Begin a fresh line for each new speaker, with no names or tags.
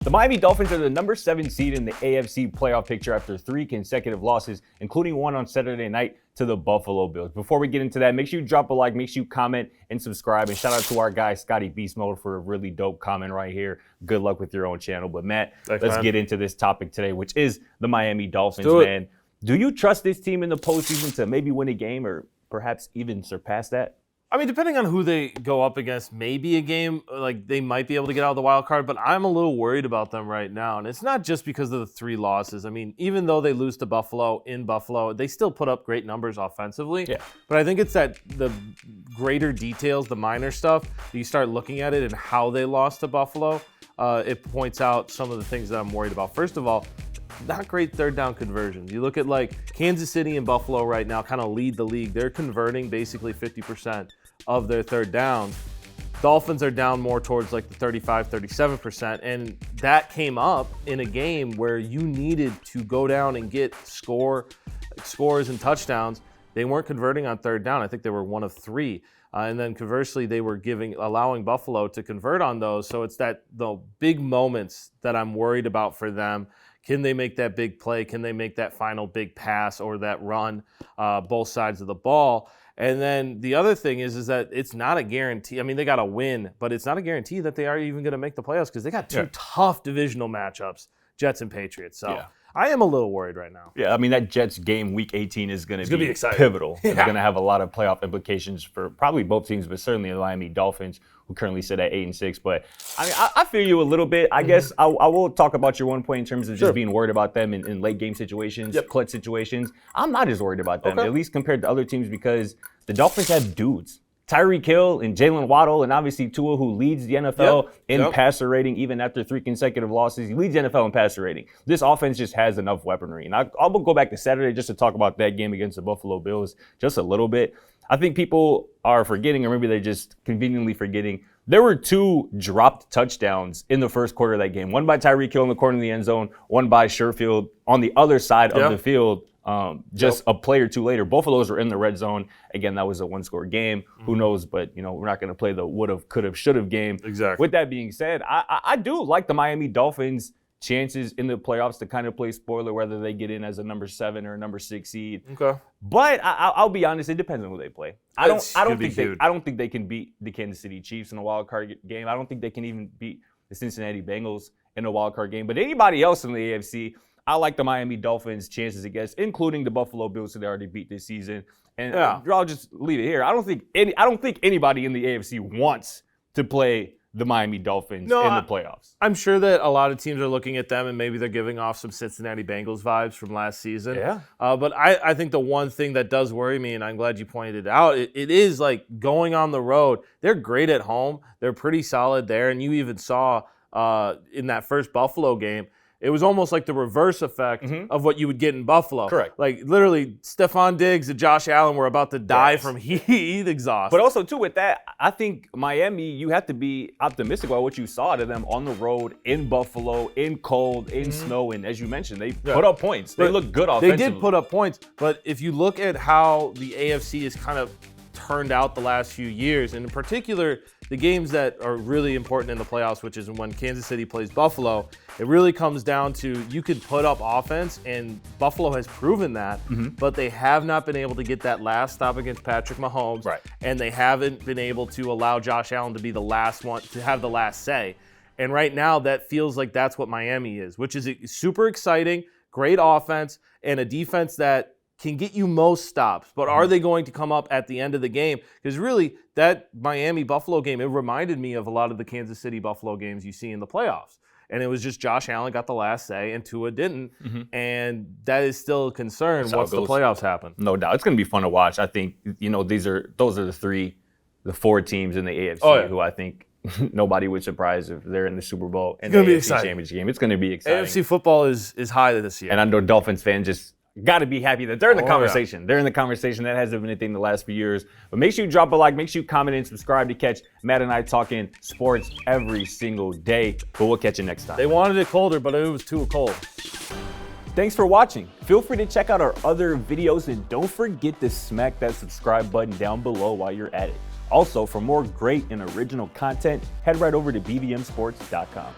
The Miami Dolphins are the number 7 seed in the AFC playoff picture after 3 consecutive losses, including one on Saturday night to the Buffalo Bills. Before we get into that, make sure you drop a like, make sure you comment and subscribe. And shout out to our guy, Scotty Beast Mode, for a really dope comment right here. Good luck with your own channel. But Matt, let's get into this topic today, which is the Miami Dolphins, man. Do you trust this team in the postseason to maybe win a game or perhaps even surpass that?
I mean, depending on who they go up against, maybe a game, like they might be able to get out of the wild card, but I'm a little worried about them right now. And it's not just because of the 3 losses. I mean, even though they lose to Buffalo in Buffalo, they still put up great numbers offensively.
Yeah.
But I think it's that the greater details, the minor stuff, you start looking at it and how they lost to Buffalo, it points out some of the things that I'm worried about. First of all, not great third down conversions. You look at like Kansas City and Buffalo right now kind of lead the league. They're converting basically 50% of their third downs. Dolphins are down more towards like the 35-37%, and that came up in a game where you needed to go down and get scores and touchdowns. They weren't converting on third down. I think they were 1 of 3. And then conversely, they were allowing Buffalo to convert on those. So it's the big moments that I'm worried about for them. Can they make that big play? Can they make that final big pass or that run, both sides of the ball? And then the other thing is that it's not a guarantee. I mean, they got to win, but it's not a guarantee that they are even going to make the playoffs because they got 2 tough divisional matchups, Jets and Patriots. So I am a little worried right now.
Yeah, I mean, that Jets game week 18 is going to be pivotal. It's going to have a lot of playoff implications for probably both teams, but certainly the Miami Dolphins, who currently sit at 8-6. But I mean, I feel you a little bit. I guess I will talk about your one point in terms of just being worried about them in late game situations, clutch situations. I'm not as worried about them, at least compared to other teams, because the Dolphins have dudes. Tyreek Hill and Jaylen Waddle, and obviously Tua, who leads the NFL in passer rating even after 3 consecutive losses. He leads the NFL in passer rating. This offense just has enough weaponry. And I'll go back to Saturday just to talk about that game against the Buffalo Bills just a little bit. I think people are forgetting, or maybe they're just conveniently forgetting, there were 2 dropped touchdowns in the first quarter of that game. One by Tyreek Hill in the corner of the end zone, one by Sherfield on the other side of the field. Just a play or 2 later. Both of those were in the red zone. Again, that was a 1-score game. Who knows? But, we're not going to play the would've, could've, should've game.
Exactly.
With that being said, I do like the Miami Dolphins' chances in the playoffs to kind of play spoiler, whether they get in as a number 7 or a number 6 seed.
Okay.
But I'll be honest, it depends on who they play. I don't think they can beat the Kansas City Chiefs in a wild card game. I don't think they can even beat the Cincinnati Bengals in a wild card game. But anybody else in the AFC, I like the Miami Dolphins' chances against, including the Buffalo Bills, who they already beat this season. And I'll just leave it here. I don't think anybody in the AFC wants to play the Miami Dolphins in the playoffs.
I'm sure that a lot of teams are looking at them and maybe they're giving off some Cincinnati Bengals vibes from last season.
Yeah.
But I think the one thing that does worry me, and I'm glad you pointed it out, it is like going on the road. They're great at home. They're pretty solid there. And you even saw in that first Buffalo game, it was almost like the reverse effect of what you would get in Buffalo.
Correct.
Like literally, Stephon Diggs and Josh Allen were about to die from heat exhaust.
But also, too, with that, I think Miami, you have to be optimistic about what you saw to them on the road, in Buffalo, in cold, in snow. And as you mentioned, they put up points. They look good offensively.
They did put up points. But if you look at how the AFC is kind of turned out the last few years, and in particular, the games that are really important in the playoffs, which is when Kansas City plays Buffalo, it really comes down to you could put up offense, and Buffalo has proven that, but they have not been able to get that last stop against Patrick Mahomes, and they haven't been able to allow Josh Allen to be the last one, to have the last say. And right now, that feels like that's what Miami is, which is super exciting, great offense, and a defense that can get you most stops, but are they going to come up at the end of the game? Because really, that Miami-Buffalo game, it reminded me of a lot of the Kansas City-Buffalo games you see in the playoffs. And it was just Josh Allen got the last say and Tua didn't. And that is still a concern once the playoffs happen.
No doubt. It's going to be fun to watch. I think, those are the 4 teams in the AFC who I think nobody would surprise if they're in the Super Bowl and the AFC Championship game. It's going to be exciting.
AFC football is high this year.
And I know Dolphins fans just got to be happy that they're in the conversation. They're in the conversation. That hasn't been a thing the last few years. But make sure you drop a like. Make sure you comment and subscribe to catch Matt and I talking sports every single day. But we'll catch you next time.
They wanted it colder, but it was too cold.
Thanks for watching. Feel free to check out our other videos, and don't forget to smack that subscribe button down below while you're at it. Also, for more great and original content, head right over to bvmsports.com.